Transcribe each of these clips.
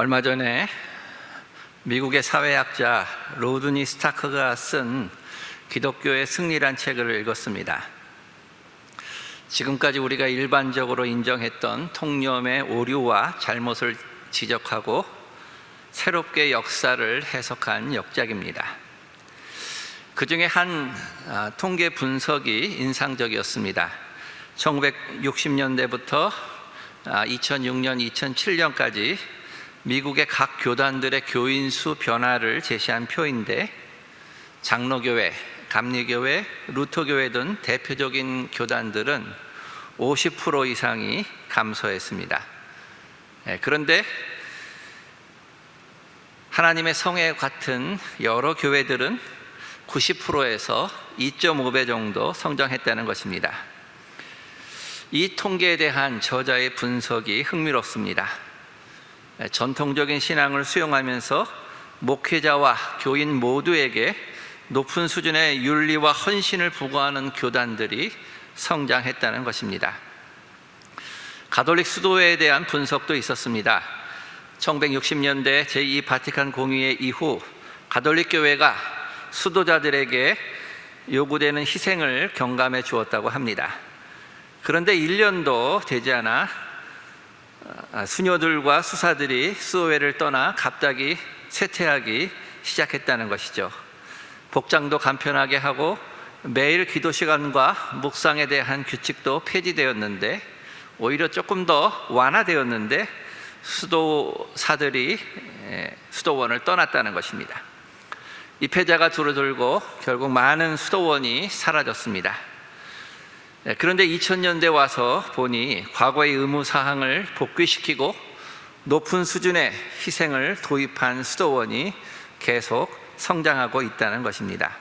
얼마 전에 미국의 사회학자 로드니 스타크가 쓴 기독교의 승리란 책을 읽었습니다. 지금까지 우리가 일반적으로 인정했던 통념의 오류와 잘못을 지적하고 새롭게 역사를 해석한 역작입니다. 그 중에 한 통계 분석이 인상적이었습니다. 1960년대부터 2006년, 2007년까지 미국의 각 교단들의 교인 수 변화를 제시한 표인데, 장로교회, 감리교회, 루터교회 등 대표적인 교단들은 50% 이상이 감소했습니다. 그런데 하나님의 성회 같은 여러 교회들은 90%에서 2.5배 정도 성장했다는 것입니다. 이 통계에 대한 저자의 분석이 흥미롭습니다. 전통적인 신앙을 수용하면서 목회자와 교인 모두에게 높은 수준의 윤리와 헌신을 부과하는 교단들이 성장했다는 것입니다. 가톨릭 수도회에 대한 분석도 있었습니다. 1960년대 제2 바티칸 공의회 이후 가톨릭 교회가 수도자들에게 요구되는 희생을 경감해 주었다고 합니다. 그런데 1년도 되지 않아 수녀들과 수사들이 수도회를 떠나 갑자기 쇠퇴하기 시작했다는 것이죠. 복장도 간편하게 하고 매일 기도 시간과 묵상에 대한 규칙도 폐지되었는데, 오히려 조금 더 완화되었는데 수도사들이 수도원을 떠났다는 것입니다. 입회자가 줄어들고 결국 많은 수도원이 사라졌습니다. 그런데 2000년대 와서 보니 과거의 의무사항을 복귀시키고 높은 수준의 희생을 도입한 수도원이 계속 성장하고 있다는 것입니다.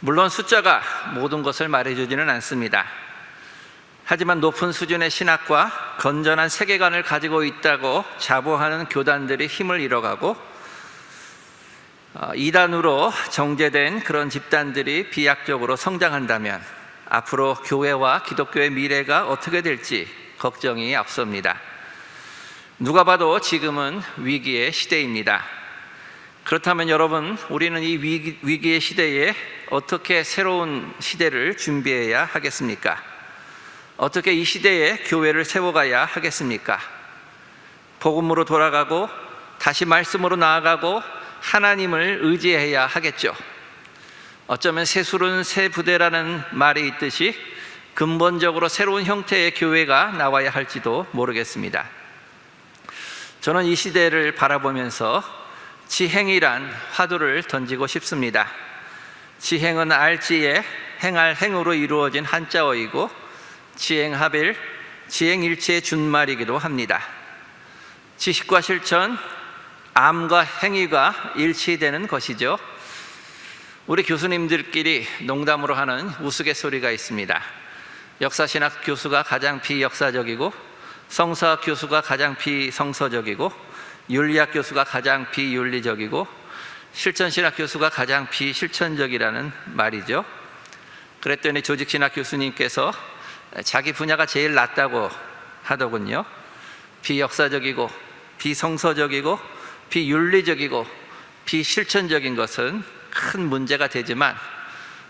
물론 숫자가 모든 것을 말해주지는 않습니다. 하지만 높은 수준의 신학과 건전한 세계관을 가지고 있다고 자부하는 교단들이 힘을 잃어가고, 이단으로 정제된 그런 집단들이 비약적으로 성장한다면 앞으로 교회와 기독교의 미래가 어떻게 될지 걱정이 앞섭니다. 누가 봐도 지금은 위기의 시대입니다. 그렇다면 여러분, 우리는 이 위기의 시대에 어떻게 새로운 시대를 준비해야 하겠습니까? 어떻게 이 시대에 교회를 세워가야 하겠습니까? 복음으로 돌아가고 다시 말씀으로 나아가고 하나님을 의지해야 하겠죠. 어쩌면 새술은 새 부대라는 말이 있듯이 근본적으로 새로운 형태의 교회가 나와야 할지도 모르겠습니다. 저는 이 시대를 바라보면서 지행이란 화두를 던지고 싶습니다. 지행은 알지에 행할 행으로 이루어진 한자어이고, 지행합일, 지행일치의 준말이기도 합니다. 지식과 실천, 암과 행위가 일치되는 것이죠. 우리 교수님들끼리 농담으로 하는 우스갯소리가 있습니다. 역사신학 교수가 가장 비역사적이고, 성서학 교수가 가장 비성서적이고, 윤리학 교수가 가장 비윤리적이고, 실천신학 교수가 가장 비실천적이라는 말이죠. 그랬더니 조직신학 교수님께서 자기 분야가 제일 낫다고 하더군요. 비역사적이고 비성서적이고 비윤리적이고 비실천적인 것은 큰 문제가 되지만,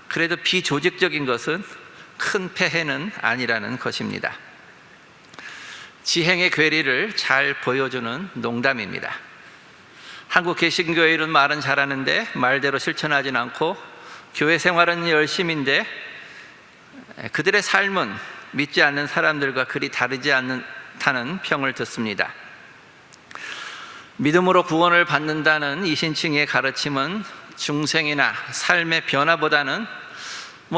그래도 비조직적인 것은 큰 폐해는 아니라는 것입니다. 지행의 괴리를 잘 보여주는 농담입니다. 한국 개신교회는 말은 잘하는데 말대로 실천하진 않고, 교회 생활은 열심인데 그들의 삶은 믿지 않는 사람들과 그리 다르지 않다는 평을 듣습니다. 믿음으로 구원을 받는다는 이신칭의 가르침은 중생이나 삶의 변화보다는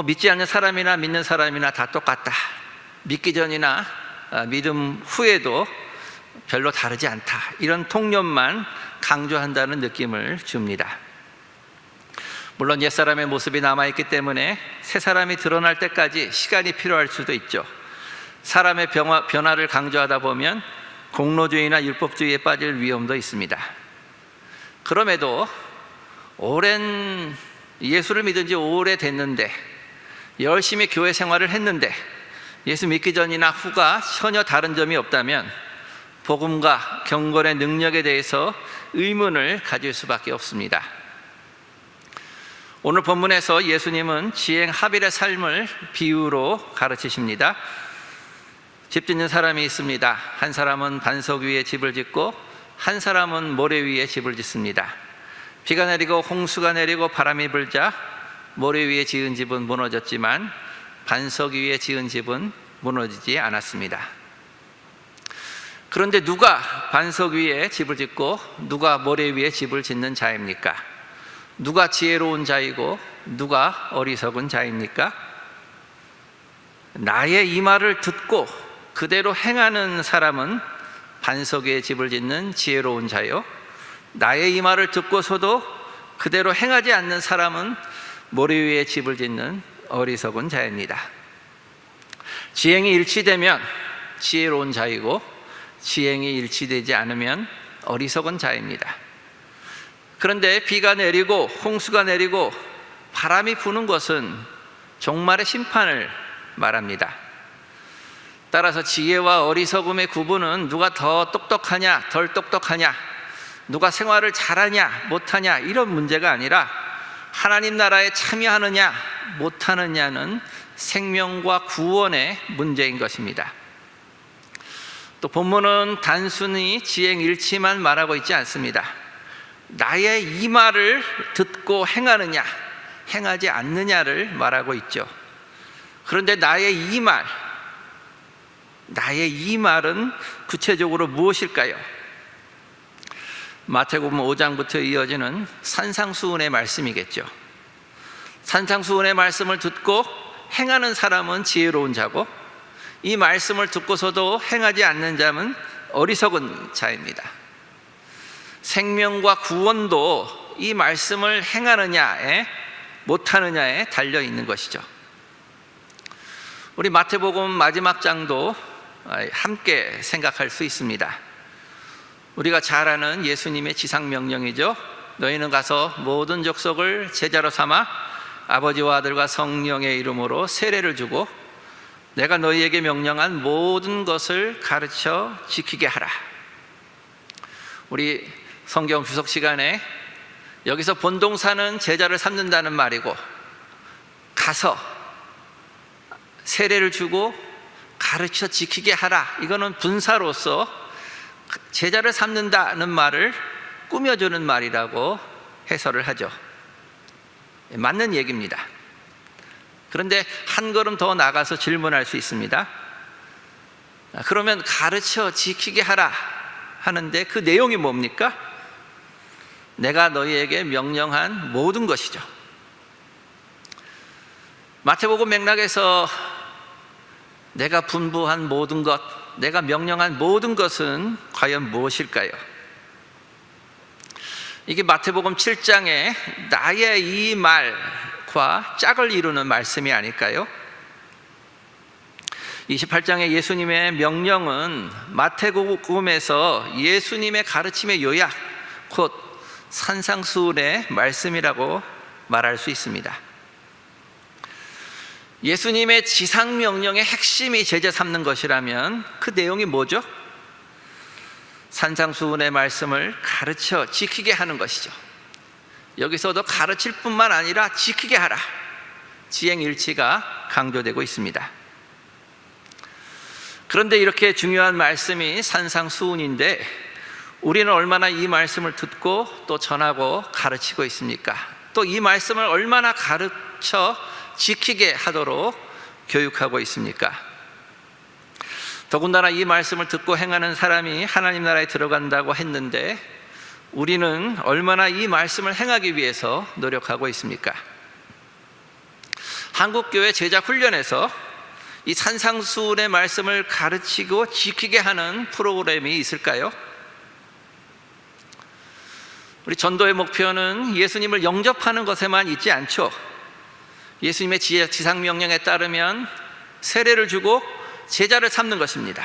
믿지 않는 사람이나 믿는 사람이나 다 똑같다, 믿기 전이나 믿음 후에도 별로 다르지 않다, 이런 통념만 강조한다는 느낌을 줍니다. 물론 옛사람의 모습이 남아있기 때문에 새사람이 드러날 때까지 시간이 필요할 수도 있죠. 사람의 변화를 강조하다 보면 공로주의나 율법주의에 빠질 위험도 있습니다. 그럼에도 오랜 예수를 믿은 지 오래됐는데, 열심히 교회 생활을 했는데 예수 믿기 전이나 후가 전혀 다른 점이 없다면 복음과 경건의 능력에 대해서 의문을 가질 수밖에 없습니다. 오늘 본문에서 예수님은 지행 하빌의 삶을 비유로 가르치십니다. 집 짓는 사람이 있습니다. 한 사람은 반석 위에 집을 짓고 한 사람은 모래 위에 집을 짓습니다. 비가 내리고 홍수가 내리고 바람이 불자 모래 위에 지은 집은 무너졌지만 반석 위에 지은 집은 무너지지 않았습니다. 그런데 누가 반석 위에 집을 짓고 누가 모래 위에 집을 짓는 자입니까? 누가 지혜로운 자이고 누가 어리석은 자입니까? 나의 이 말을 듣고 그대로 행하는 사람은 반석 위에 집을 짓는 지혜로운 자요, 나의 이 말을 듣고서도 그대로 행하지 않는 사람은 모래 위에 집을 짓는 어리석은 자입니다. 지행이 일치되면 지혜로운 자이고 지행이 일치되지 않으면 어리석은 자입니다. 그런데 비가 내리고 홍수가 내리고 바람이 부는 것은 종말의 심판을 말합니다. 따라서 지혜와 어리석음의 구분은 누가 더 똑똑하냐 덜 똑똑하냐, 누가 생활을 잘하냐 못하냐 이런 문제가 아니라 하나님 나라에 참여하느냐 못하느냐는 생명과 구원의 문제인 것입니다. 또 본문은 단순히 지행 일치만 말하고 있지 않습니다. 나의 이 말을 듣고 행하느냐 행하지 않느냐를 말하고 있죠. 그런데 나의 이 말은 구체적으로 무엇일까요? 마태복음 5장부터 이어지는 산상수훈의 말씀이겠죠. 산상수훈의 말씀을 듣고 행하는 사람은 지혜로운 자고 이 말씀을 듣고서도 행하지 않는 자는 어리석은 자입니다. 생명과 구원도 이 말씀을 행하느냐에 못하느냐에 달려 있는 것이죠. 우리 마태복음 마지막 장도 함께 생각할 수 있습니다. 우리가 잘 아는 예수님의 지상명령이죠. 너희는 가서 모든 족속을 제자로 삼아 아버지와 아들과 성령의 이름으로 세례를 주고 내가 너희에게 명령한 모든 것을 가르쳐 지키게 하라. 우리 성경 주석 시간에 여기서 본동사는 제자를 삼는다는 말이고 가서 세례를 주고 가르쳐 지키게 하라, 이거는 분사로서 제자를 삼는다는 말을 꾸며주는 말이라고 해설을 하죠. 맞는 얘기입니다. 그런데 한 걸음 더 나가서 질문할 수 있습니다. 그러면 가르쳐 지키게 하라 하는데 그 내용이 뭡니까? 내가 너희에게 명령한 모든 것이죠. 마태복음 맥락에서 내가 분부한 모든 것, 내가 명령한 모든 것은 과연 무엇일까요? 이게 마태복음 7장에 나의 이 말과 짝을 이루는 말씀이 아닐까요? 28장의 예수님의 명령은 마태복음에서 예수님의 가르침의 요약, 곧 산상수훈의 말씀이라고 말할 수 있습니다. 예수님의 지상명령의 핵심이 제자 삼는 것이라면 그 내용이 뭐죠? 산상수훈의 말씀을 가르쳐 지키게 하는 것이죠. 여기서도 가르칠 뿐만 아니라 지키게 하라, 지행일치가 강조되고 있습니다. 그런데 이렇게 중요한 말씀이 산상수훈인데 우리는 얼마나 이 말씀을 듣고 또 전하고 가르치고 있습니까? 또 이 말씀을 얼마나 가르쳐 지키게 하도록 교육하고 있습니까? 더군다나 이 말씀을 듣고 행하는 사람이 하나님 나라에 들어간다고 했는데 우리는 얼마나 이 말씀을 행하기 위해서 노력하고 있습니까? 한국교회 제자 훈련에서 이 산상수훈의 말씀을 가르치고 지키게 하는 프로그램이 있을까요? 우리 전도의 목표는 예수님을 영접하는 것에만 있지 않죠. 예수님의 지상명령에 따르면 세례를 주고 제자를 삼는 것입니다.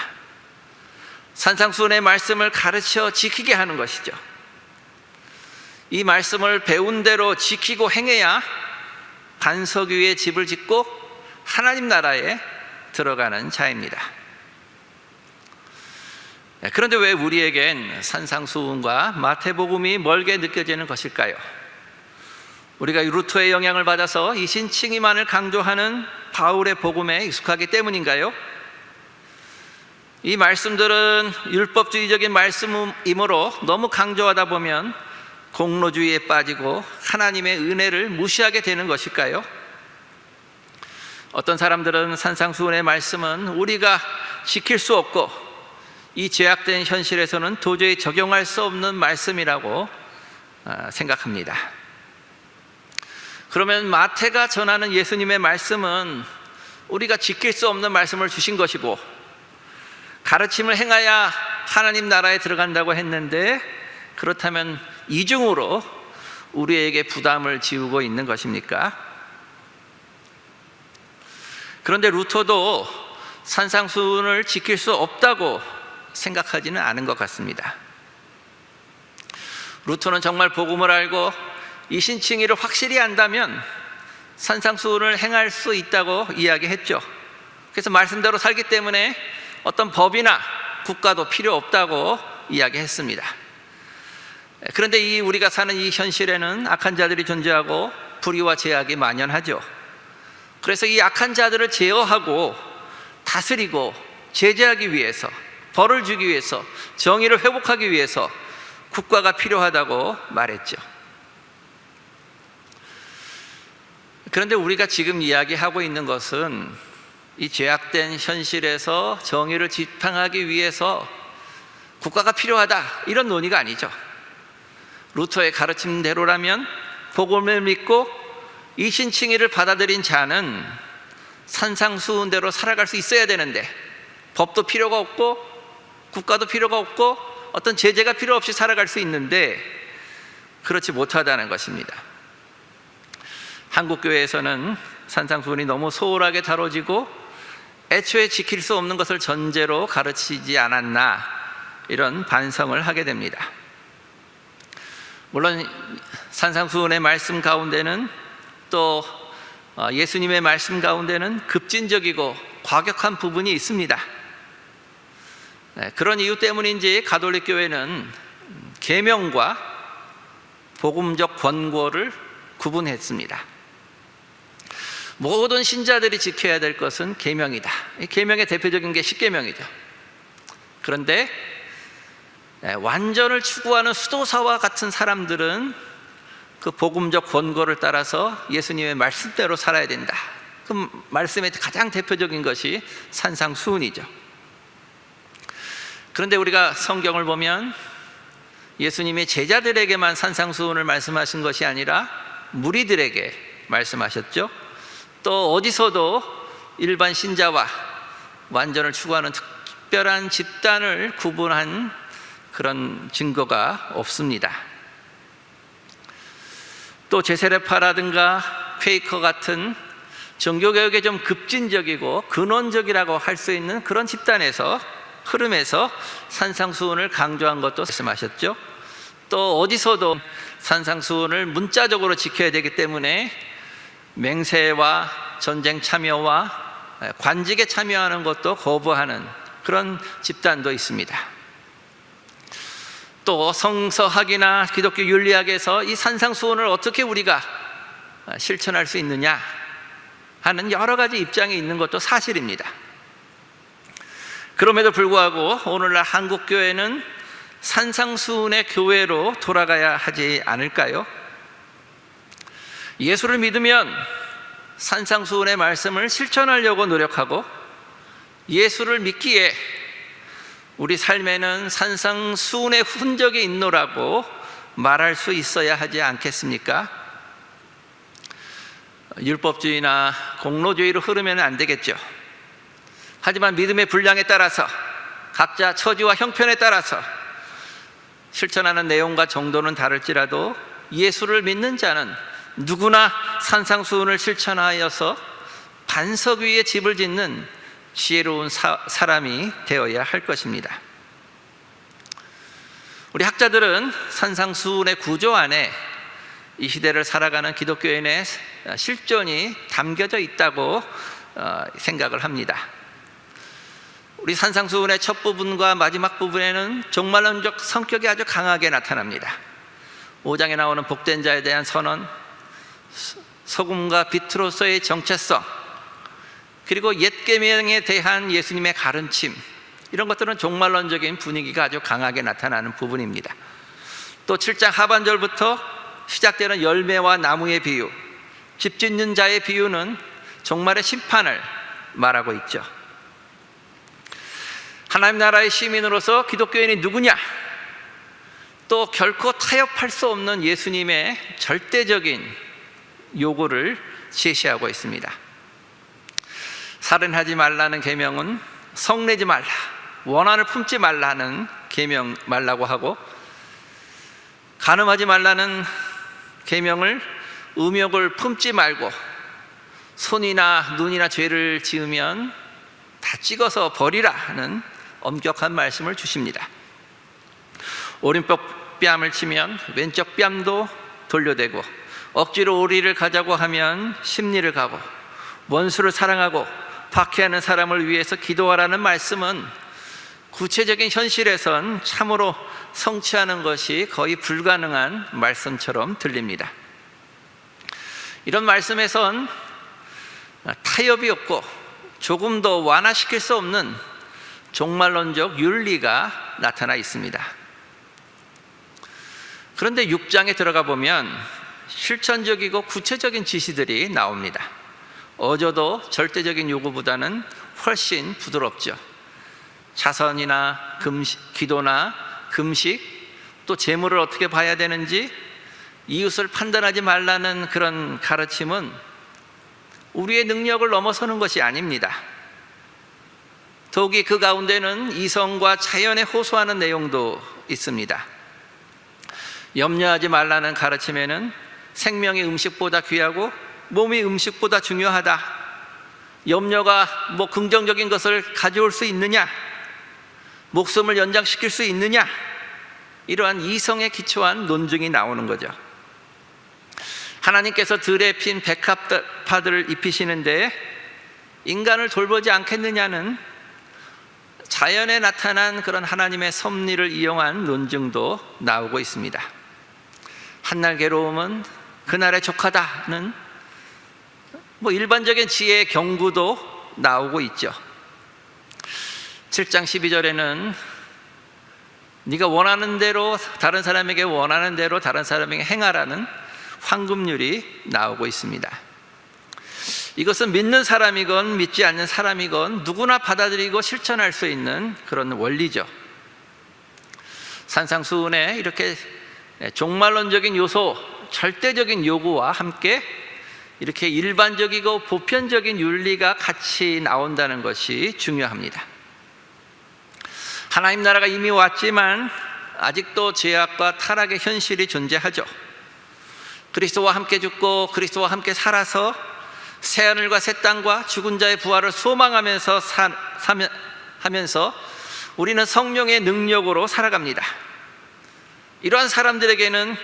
산상수훈의 말씀을 가르쳐 지키게 하는 것이죠. 이 말씀을 배운 대로 지키고 행해야 반석 위에 집을 짓고 하나님 나라에 들어가는 자입니다. 그런데 왜 우리에겐 산상수훈과 마태복음이 멀게 느껴지는 것일까요? 우리가 루터의 영향을 받아서 이신칭의만을 강조하는 바울의 복음에 익숙하기 때문인가요? 이 말씀들은 율법주의적인 말씀이므로 너무 강조하다 보면 공로주의에 빠지고 하나님의 은혜를 무시하게 되는 것일까요? 어떤 사람들은 산상수훈의 말씀은 우리가 지킬 수 없고 이 죄악된 현실에서는 도저히 적용할 수 없는 말씀이라고 생각합니다. 그러면 마태가 전하는 예수님의 말씀은 우리가 지킬 수 없는 말씀을 주신 것이고 가르침을 행하야 하나님 나라에 들어간다고 했는데, 그렇다면 이중으로 우리에게 부담을 지우고 있는 것입니까? 그런데 루터도 산상수훈을 지킬 수 없다고 생각하지는 않은 것 같습니다. 루터는 정말 복음을 알고 이신칭의를 확실히 안다면 산상수훈을 행할 수 있다고 이야기했죠. 그래서 말씀대로 살기 때문에 어떤 법이나 국가도 필요 없다고 이야기했습니다. 그런데 우리가 사는 이 현실에는 악한 자들이 존재하고 불의와 제약이 만연하죠. 그래서 이 악한 자들을 제어하고 다스리고 제재하기 위해서, 벌을 주기 위해서, 정의를 회복하기 위해서 국가가 필요하다고 말했죠. 그런데 우리가 지금 이야기하고 있는 것은 이 죄악된 현실에서 정의를 지팡하기 위해서 국가가 필요하다, 이런 논의가 아니죠. 루터의 가르침대로라면 복음을 믿고 이신칭의를 받아들인 자는 산상수훈대로 살아갈 수 있어야 되는데, 법도 필요가 없고 국가도 필요가 없고 어떤 제재가 필요 없이 살아갈 수 있는데 그렇지 못하다는 것입니다. 한국교회에서는 산상수훈이 너무 소홀하게 다뤄지고 애초에 지킬 수 없는 것을 전제로 가르치지 않았나, 이런 반성을 하게 됩니다. 물론 산상수훈의 말씀 가운데는 또 예수님의 말씀 가운데는 급진적이고 과격한 부분이 있습니다. 그런 이유 때문인지 가톨릭 교회는 계명과 복음적 권고를 구분했습니다. 모든 신자들이 지켜야 될 것은 계명이다. 계명의 대표적인 게 십계명이죠. 그런데 완전을 추구하는 수도사와 같은 사람들은 그 복음적 권고를 따라서 예수님의 말씀대로 살아야 된다. 그 말씀의 가장 대표적인 것이 산상수훈이죠. 그런데 우리가 성경을 보면 예수님이 제자들에게만 산상수훈을 말씀하신 것이 아니라 무리들에게 말씀하셨죠. 또 어디서도 일반 신자와 완전을 추구하는 특별한 집단을 구분한 그런 증거가 없습니다. 또 제세례파라든가 퀘이커 같은 종교개혁에 좀 급진적이고 근원적이라고 할 수 있는 그런 집단에서, 흐름에서 산상수훈을 강조한 것도 말씀하셨죠. 또 어디서도 산상수훈을 문자적으로 지켜야 되기 때문에 맹세와 전쟁 참여와 관직에 참여하는 것도 거부하는 그런 집단도 있습니다. 또 성서학이나 기독교 윤리학에서 이 산상수훈을 어떻게 우리가 실천할 수 있느냐 하는 여러 가지 입장이 있는 것도 사실입니다. 그럼에도 불구하고 오늘날 한국교회는 산상수훈의 교회로 돌아가야 하지 않을까요? 예수를 믿으면 산상수훈의 말씀을 실천하려고 노력하고, 예수를 믿기에 우리 삶에는 산상수훈의 흔적이 있노라고 말할 수 있어야 하지 않겠습니까? 율법주의나 공로주의로 흐르면 안 되겠죠. 하지만 믿음의 분량에 따라서, 각자 처지와 형편에 따라서 실천하는 내용과 정도는 다를지라도 예수를 믿는 자는 누구나 산상수훈을 실천하여서 반석 위에 집을 짓는 지혜로운 사람이 되어야 할 것입니다. 우리 학자들은 산상수훈의 구조 안에 이 시대를 살아가는 기독교인의 실존이 담겨져 있다고 생각을 합니다. 우리 산상수훈의 첫 부분과 마지막 부분에는 종말론적 성격이 아주 강하게 나타납니다. 5장에 나오는 복된 자에 대한 선언, 소금과 빛으로서의 정체성, 그리고 옛 계명에 대한 예수님의 가르침, 이런 것들은 종말론적인 분위기가 아주 강하게 나타나는 부분입니다. 또 7장 하반절부터 시작되는 열매와 나무의 비유, 집 짓는 자의 비유는 종말의 심판을 말하고 있죠. 하나님 나라의 시민으로서 기독교인이 누구냐? 또 결코 타협할 수 없는 예수님의 절대적인 요구를 제시하고 있습니다. 살인하지 말라는 계명은 성내지 말라, 원한을 품지 말라는 계명 말라고 하고, 간음하지 말라는 계명을 음욕을 품지 말고, 손이나 눈이나 죄를 지으면 다 찍어서 버리라는 엄격한 말씀을 주십니다. 오른쪽 뺨을 치면 왼쪽 뺨도 돌려대고, 억지로 오리를 가자고 하면 십리를 가고, 원수를 사랑하고 박해하는 사람을 위해서 기도하라는 말씀은 구체적인 현실에선 참으로 성취하는 것이 거의 불가능한 말씀처럼 들립니다. 이런 말씀에선 타협이 없고 조금 더 완화시킬 수 없는 종말론적 윤리가 나타나 있습니다. 그런데 6장에 들어가 보면 실천적이고 구체적인 지시들이 나옵니다. 어조도 절대적인 요구보다는 훨씬 부드럽죠. 자선이나 기도나 금식, 또 재물을 어떻게 봐야 되는지, 이웃을 판단하지 말라는 그런 가르침은 우리의 능력을 넘어서는 것이 아닙니다. 더욱이 그 가운데는 이성과 자연에 호소하는 내용도 있습니다. 염려하지 말라는 가르침에는 생명이 음식보다 귀하고 몸이 음식보다 중요하다, 염려가 긍정적인 것을 가져올 수 있느냐, 목숨을 연장시킬 수 있느냐, 이러한 이성에 기초한 논증이 나오는 거죠. 하나님께서 들에 핀 백합화들을 입히시는데 인간을 돌보지 않겠느냐는 자연에 나타난 그런 하나님의 섭리를 이용한 논증도 나오고 있습니다. 한날 괴로움은 그날의 족하다는 일반적인 지혜의 경구도 나오고 있죠. 7장 12절에는 네가 원하는 대로 다른 사람에게 원하는 대로 다른 사람에게 행하라는 황금률이 나오고 있습니다. 이것은 믿는 사람이건 믿지 않는 사람이건 누구나 받아들이고 실천할 수 있는 그런 원리죠. 산상수훈에 이렇게 종말론적인 요소, 절대적인 요구와 함께 이렇게 일반적이고 보편적인 윤리가 같이 나온다는 것이 중요합니다. 하나님 나라가 이미 왔지만 아직도 죄악과 타락의 현실이 존재하죠. 그리스도와 함께 죽고 그리스도와 함께 살아서 새하늘과 새 땅과 죽은 자의 부활을 소망하면서 하면서 우리는 성령의 능력으로 살아갑니다. 이러한 사람들에게는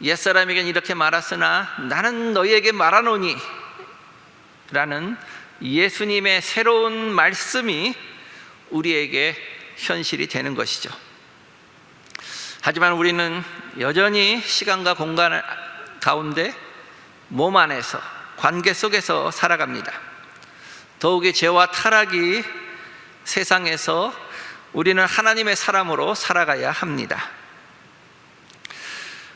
옛사람에게는 이렇게 말했으나 나는 너희에게 말하노니 라는 예수님의 새로운 말씀이 우리에게 현실이 되는 것이죠. 하지만 우리는 여전히 시간과 공간 가운데 몸 안에서 관계 속에서 살아갑니다. 더욱이 죄와 타락이 세상에서 우리는 하나님의 사람으로 살아가야 합니다.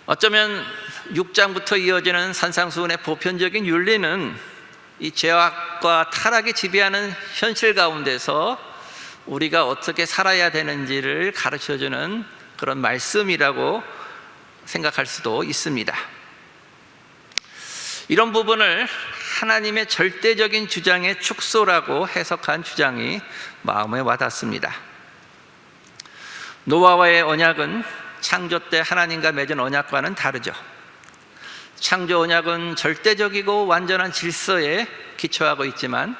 어쩌면 6장부터 이어지는 산상수훈의 보편적인 윤리는 이 죄악과 타락이 지배하는 현실 가운데서 우리가 어떻게 살아야 되는지를 가르쳐주는 그런 말씀이라고 생각할 수도 있습니다. 이런 부분을 하나님의 절대적인 주장의 축소라고 해석한 주장이 마음에 와닿습니다. 노아와의 언약은 창조 때 하나님과 맺은 언약과는 다르죠. 창조 언약은 절대적이고 완전한 질서에 기초하고 있지만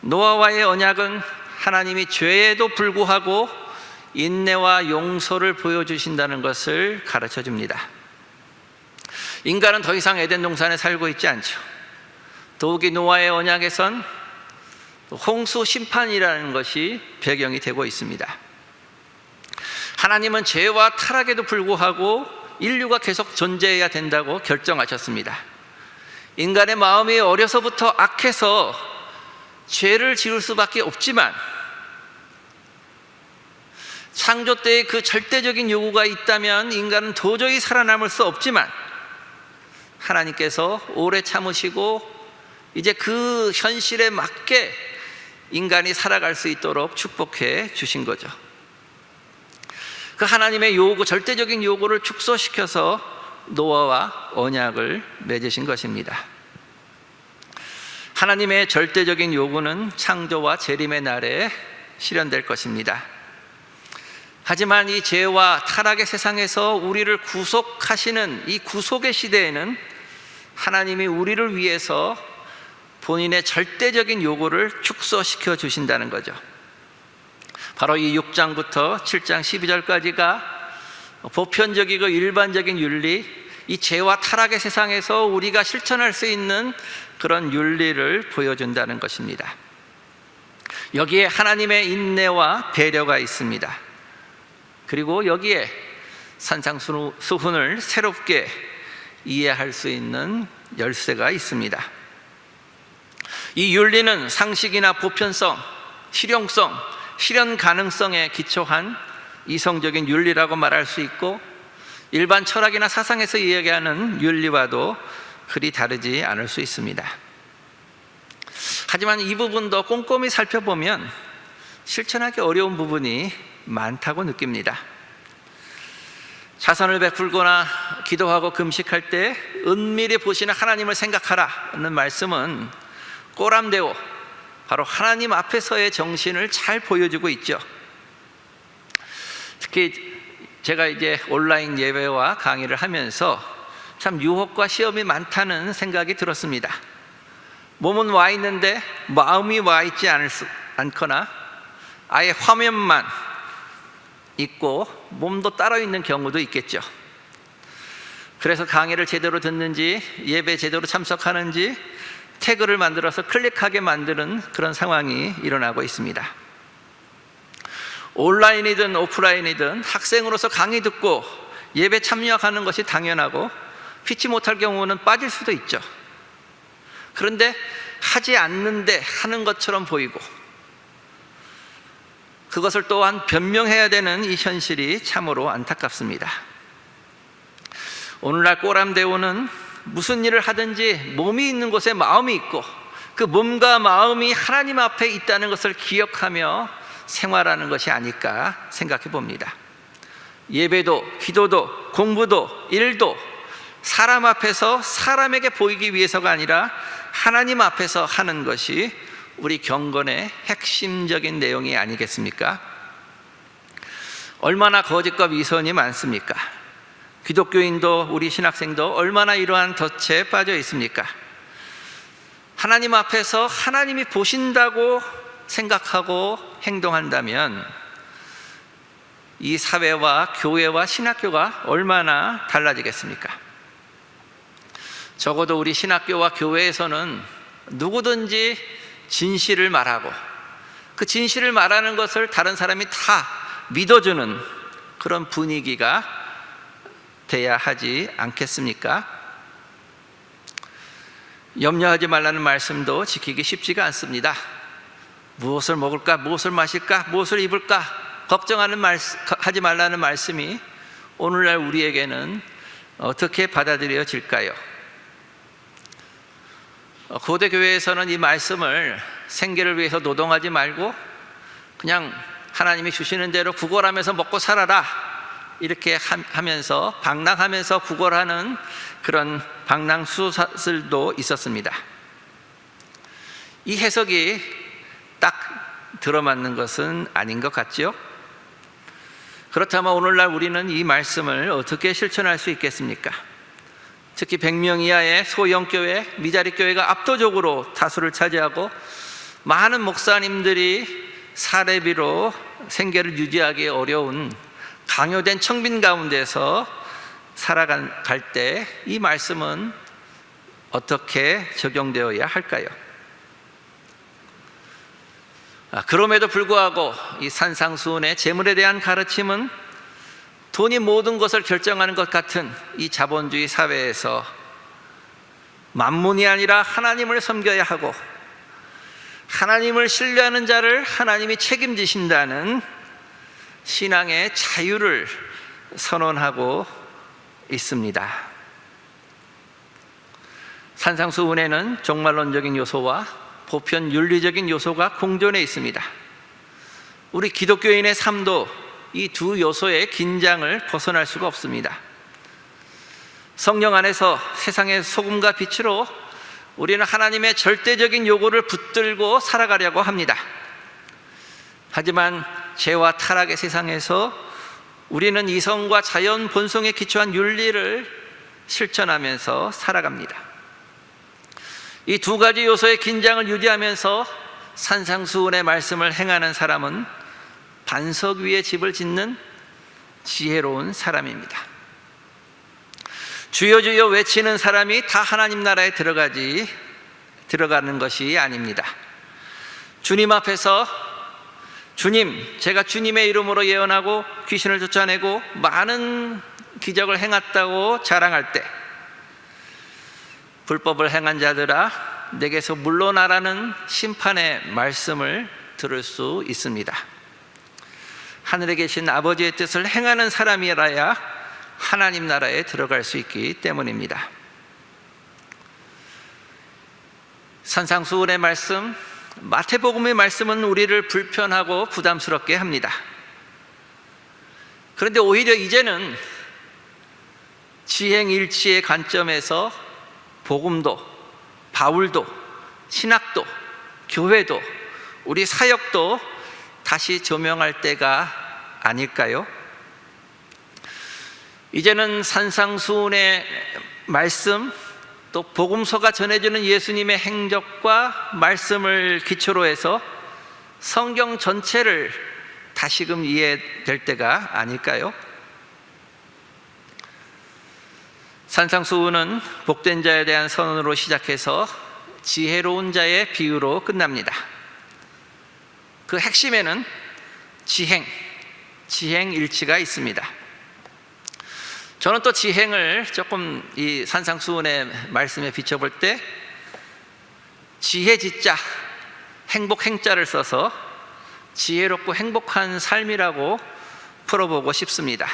노아와의 언약은 하나님이 죄에도 불구하고 인내와 용서를 보여주신다는 것을 가르쳐 줍니다. 인간은 더 이상 에덴 동산에 살고 있지 않죠. 더욱이 노아의 언약에선 홍수 심판이라는 것이 배경이 되고 있습니다. 하나님은 죄와 타락에도 불구하고 인류가 계속 존재해야 된다고 결정하셨습니다. 인간의 마음이 어려서부터 악해서 죄를 지을 수밖에 없지만, 창조 때의 그 절대적인 요구가 있다면 인간은 도저히 살아남을 수 없지만, 하나님께서 오래 참으시고 이제 그 현실에 맞게 인간이 살아갈 수 있도록 축복해 주신 거죠. 그 하나님의 요구, 절대적인 요구를 축소시켜서 노아와 언약을 맺으신 것입니다. 하나님의 절대적인 요구는 창조와 재림의 날에 실현될 것입니다. 하지만 이 죄와 타락의 세상에서 우리를 구속하시는 이 구속의 시대에는 하나님이 우리를 위해서 본인의 절대적인 요구를 축소시켜 주신다는 거죠. 바로 이 6장부터 7장 12절까지가 보편적이고 일반적인 윤리, 이 죄와 타락의 세상에서 우리가 실천할 수 있는 그런 윤리를 보여준다는 것입니다. 여기에 하나님의 인내와 배려가 있습니다. 그리고 여기에 산상수훈을 새롭게 이해할 수 있는 열쇠가 있습니다. 이 윤리는 상식이나 보편성, 실용성, 실현 가능성에 기초한 이성적인 윤리라고 말할 수 있고, 일반 철학이나 사상에서 이야기하는 윤리와도 그리 다르지 않을 수 있습니다. 하지만 이 부분도 꼼꼼히 살펴보면 실천하기 어려운 부분이 많다고 느낍니다. 자선을 베풀거나 기도하고 금식할 때 은밀히 보시는 하나님을 생각하라는 말씀은 꼬람데오, 바로 하나님 앞에서의 정신을 잘 보여주고 있죠. 특히 제가 이제 온라인 예배와 강의를 하면서 참 유혹과 시험이 많다는 생각이 들었습니다. 몸은 와 있는데 마음이 와 있지 않거나 아예 화면만 있고 몸도 따로 있는 경우도 있겠죠. 그래서 강의를 제대로 듣는지, 예배 제대로 참석하는지 태그를 만들어서 클릭하게 만드는 그런 상황이 일어나고 있습니다. 온라인이든 오프라인이든 학생으로서 강의 듣고 예배 참여하는 것이 당연하고, 피치 못할 경우는 빠질 수도 있죠. 그런데 하지 않는데 하는 것처럼 보이고, 그것을 또한 변명해야 되는 이 현실이 참으로 안타깝습니다. 오늘날 꼬람데오는 무슨 일을 하든지 몸이 있는 곳에 마음이 있고, 그 몸과 마음이 하나님 앞에 있다는 것을 기억하며 생활하는 것이 아닐까 생각해 봅니다. 예배도, 기도도, 공부도, 일도 사람 앞에서 사람에게 보이기 위해서가 아니라 하나님 앞에서 하는 것이 우리 경건의 핵심적인 내용이 아니겠습니까? 얼마나 거짓과 위선이 많습니까? 기독교인도 우리 신학생도 얼마나 이러한 덫에 빠져 있습니까? 하나님 앞에서 하나님이 보신다고 생각하고 행동한다면 이 사회와 교회와 신학교가 얼마나 달라지겠습니까? 적어도 우리 신학교와 교회에서는 누구든지 진실을 말하고, 그 진실을 말하는 것을 다른 사람이 다 믿어주는 그런 분위기가 돼야 하지 않겠습니까? 염려하지 말라는 말씀도 지키기 쉽지가 않습니다. 무엇을 먹을까, 무엇을 마실까, 무엇을 입을까 하지 말라는 말씀이 오늘날 우리에게는 어떻게 받아들여질까요? 고대 교회에서는 이 말씀을 생계를 위해서 노동하지 말고 그냥 하나님이 주시는 대로 구걸하면서 먹고 살아라, 이렇게 하면서 방랑하면서 구걸하는 그런 방랑수사들도 있었습니다. 이 해석이 딱 들어맞는 것은 아닌 것 같죠? 그렇다면 오늘날 우리는 이 말씀을 어떻게 실천할 수 있겠습니까? 특히 100명 이하의 소형교회, 미자립교회가 압도적으로 다수를 차지하고 많은 목사님들이 사례비로 생계를 유지하기 어려운 강요된 청빈 가운데서 살아갈 때 이 말씀은 어떻게 적용되어야 할까요? 그럼에도 불구하고 이 산상수훈의 재물에 대한 가르침은 돈이 모든 것을 결정하는 것 같은 이 자본주의 사회에서 만문이 아니라 하나님을 섬겨야 하고 하나님을 신뢰하는 자를 하나님이 책임지신다는 신앙의 자유를 선언하고 있습니다. 산상수훈에는 종말론적인 요소와 보편 윤리적인 요소가 공존해 있습니다. 우리 기독교인의 삶도 이 두 요소의 긴장을 벗어날 수가 없습니다. 성령 안에서 세상의 소금과 빛으로 우리는 하나님의 절대적인 요구를 붙들고 살아가려고 합니다. 하지만 죄와 타락의 세상에서 우리는 이성과 자연 본성에 기초한 윤리를 실천하면서 살아갑니다. 이 두 가지 요소의 긴장을 유지하면서 산상수훈의 말씀을 행하는 사람은 반석 위에 집을 짓는 지혜로운 사람입니다. 주여 주여 외치는 사람이 다 하나님 나라에 들어가는 것이 아닙니다. 주님 앞에서 주님, 제가 주님의 이름으로 예언하고 귀신을 쫓아내고 많은 기적을 행했다고 자랑할 때 불법을 행한 자들아 내게서 물러나라는 심판의 말씀을 들을 수 있습니다. 하늘에 계신 아버지의 뜻을 행하는 사람이라야 하나님 나라에 들어갈 수 있기 때문입니다. 산상수훈의 말씀, 마태복음의 말씀은 우리를 불편하고 부담스럽게 합니다. 그런데 오히려 이제는 지행일치의 관점에서 복음도, 바울도, 신학도, 교회도, 우리 사역도 다시 조명할 때가 아닐까요? 이제는 산상수훈의 말씀, 또 복음서가 전해주는 예수님의 행적과 말씀을 기초로 해서 성경 전체를 다시금 이해될 때가 아닐까요? 산상수훈은 복된 자에 대한 선언으로 시작해서 지혜로운 자의 비유로 끝납니다. 그 핵심에는 지행일치가 있습니다. 저는 또 지행을 조금 이 산상수훈의 말씀에 비춰볼 때 지혜지자, 행복행자를 써서 지혜롭고 행복한 삶이라고 풀어보고 싶습니다.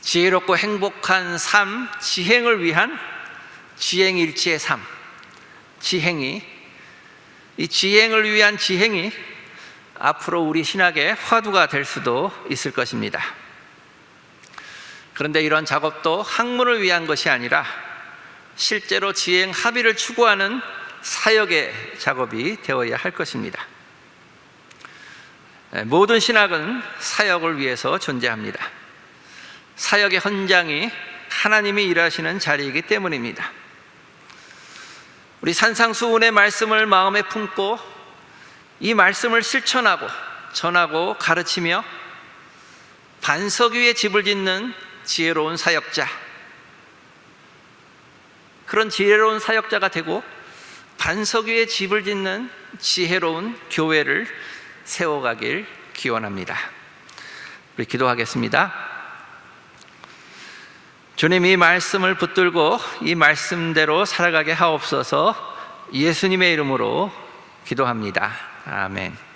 지혜롭고 행복한 삶, 지행을 위한 지행일치의 삶, 이 지행을 위한 지행이 앞으로 우리 신학의 화두가 될 수도 있을 것입니다. 그런데 이런 작업도 학문을 위한 것이 아니라 실제로 지행 합의를 추구하는 사역의 작업이 되어야 할 것입니다. 모든 신학은 사역을 위해서 존재합니다. 사역의 헌장이 하나님이 일하시는 자리이기 때문입니다. 우리 산상수훈의 말씀을 마음에 품고 이 말씀을 실천하고 전하고 가르치며 반석 위에 집을 짓는 지혜로운 사역자, 그런 지혜로운 사역자가 되고 반석 위에 집을 짓는 지혜로운 교회를 세워가길 기원합니다. 우리 기도하겠습니다. 주님, 이 말씀을 붙들고 이 말씀대로 살아가게 하옵소서. 예수님의 이름으로 기도합니다. 아멘.